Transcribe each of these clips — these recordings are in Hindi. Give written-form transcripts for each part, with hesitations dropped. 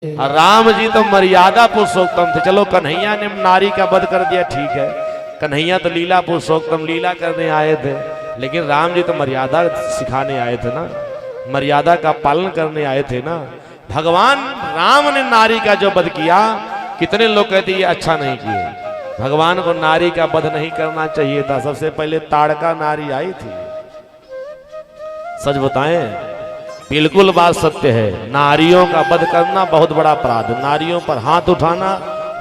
राम जी तो मर्यादा पुरुषोत्तम थे। चलो कन्हैया ने नारी का वध कर दिया, ठीक है, कन्हैया तो लीला पुरुषोत्तम लीला करने आए थे, लेकिन राम जी तो मर्यादा सिखाने आए थे ना, मर्यादा का पालन करने आए थे ना। भगवान राम ने नारी का जो वध किया, कितने लोग कहते ये अच्छा नहीं किए, भगवान को नारी का वध नहीं करना चाहिए था। सबसे पहले ताड़का नारी आई थी। सच बताएं, बिल्कुल बात सत्य है, नारियों का वध करना बहुत बड़ा अपराध है, नारियों पर हाथ उठाना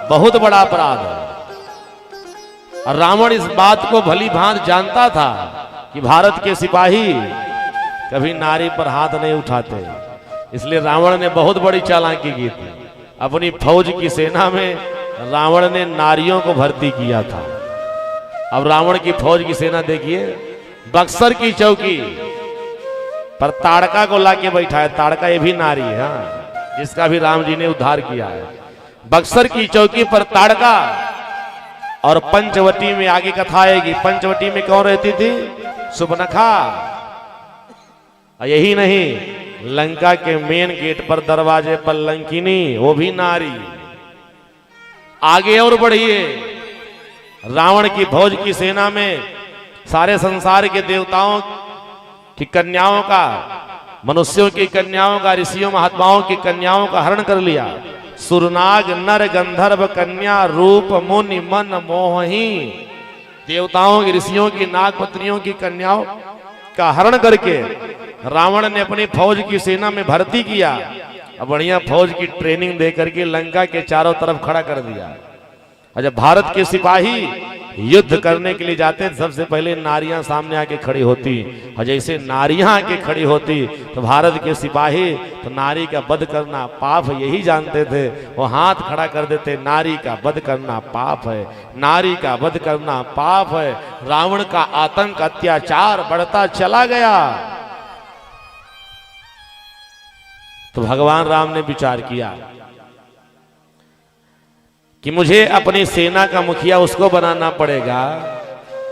बहुत बड़ा अपराध है। और रावण इस बात को भली भांति जानता था कि भारत के सिपाही कभी नारी पर हाथ नहीं उठाते, इसलिए रावण ने बहुत बड़ी चालाकी की थी। अपनी फौज की सेना में रावण ने नारियों को भर्ती किया था। अब रावण की फौज की सेना देखिए, बक्सर की चौकी पर ताड़का को लाके बैठा है। ताड़का ये भी नारी है, हाँ, जिसका भी राम जी ने उद्धार किया है। बक्सर की चौकी पर ताड़का, और पंचवटी में आगे कथा आएगी। पंचवटी में कौन रहती थी? सुबनखा। यही नहीं, लंका के मेन गेट पर दरवाजे पर लंकिनी, वो भी नारी। आगे और बढ़िए, रावण की फौज की सेना में सारे संसार के देवताओं की कन्याओं का, मनुष्यों की कन्याओं का, ऋषियों महात्माओं की कन्याओं का हरण कर लिया। सुरनाग नर गंधर्व कन्या रूप मुनि मन मोही, देवताओं की, ऋषियों की, नागपत्नियों की कन्याओं का हरण करके रावण ने अपनी फौज की सेना में भर्ती किया। अब बढ़िया फौज की ट्रेनिंग दे करके लंका के चारों तरफ खड़ा कर दिया। और जब भारत के सिपाही युद्ध करने के लिए जाते, सबसे पहले नारियां सामने आके खड़ी होती, और जैसे नारियां आके खड़ी होती तो भारत के सिपाही तो नारी का वध करना पाप यही जानते थे, वो हाथ खड़ा कर देते, नारी का वध करना पाप है, नारी का वध करना पाप है। रावण का आतंक अत्याचार बढ़ता चला गया। तो भगवान राम ने विचार किया कि मुझे अपनी सेना का मुखिया उसको बनाना पड़ेगा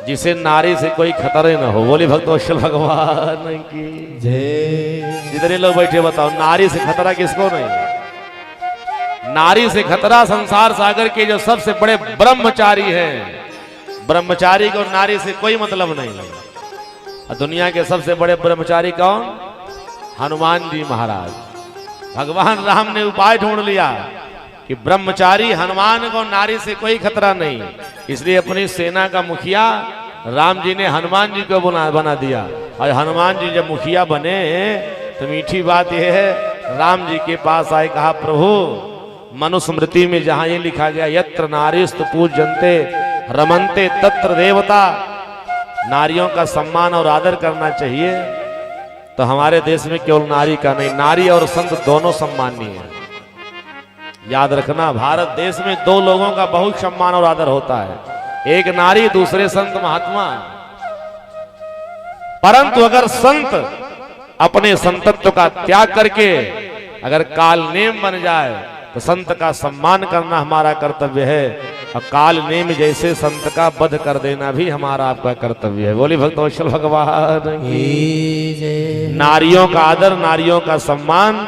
जिसे नारी से कोई खतरे न हो। बोले भक्तवत्सल भगवान की जय। जितने लोग बैठे बताओ, नारी से खतरा किसको नहीं? नारी से खतरा संसार सागर के जो सबसे बड़े ब्रह्मचारी हैं, ब्रह्मचारी को नारी से कोई मतलब नहीं। और दुनिया के सबसे बड़े ब्रह्मचारी कौन? हनुमान जी महाराज। भगवान राम ने उपाय ढूंढ लिया कि ब्रह्मचारी हनुमान को नारी से कोई खतरा नहीं, इसलिए अपनी सेना का मुखिया राम जी ने हनुमान जी को बना दिया। और हनुमान जी जब मुखिया बने तो मीठी बात यह है, राम जी के पास आए, कहा प्रभु मनुस्मृति में जहां ये लिखा गया यत्र नारीस्तु पूज्यन्ते रमन्ते तत्र देवता, नारियों का सम्मान और आदर करना चाहिए, तो हमारे देश में केवल नारी का नहीं, नारी और संत दोनों सम्माननीय है। याद रखना, भारत देश में दो लोगों का बहुत सम्मान और आदर होता है, एक नारी, दूसरे संत महात्मा। परंतु अगर संत अपने संतत्व का त्याग करके अगर काल नेम बन जाए तो संत का सम्मान करना हमारा कर्तव्य है, और काल नेम जैसे संत का वध कर देना भी हमारा आपका कर्तव्य है। बोली भक्तवत्सल भगवान की। नारियों का आदर, नारियों का सम्मान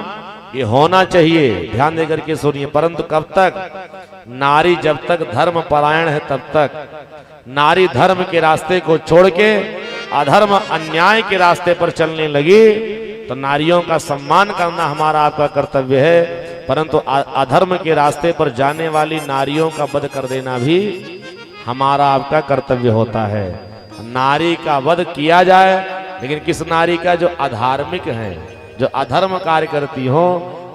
ये होना चाहिए, ध्यान देकर के सुनिए। परंतु कब तक? नारी जब तक धर्म परायण है तब तक। नारी धर्म के रास्ते को छोड़ के अधर्म अन्याय के रास्ते पर चलने लगी तो नारियों का सम्मान करना हमारा आपका कर्तव्य है, परंतु अधर्म के रास्ते पर जाने वाली नारियों का वध कर देना भी हमारा आपका कर्तव्य होता है। नारी का वध किया जाए, लेकिन किस नारी का? जो अधार्मिक है, जो अधर्म कार्य करती हो,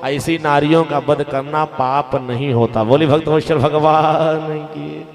ऐसी नारियों का वध करना पाप नहीं होता। बोली भक्तवत्सल भगवान की।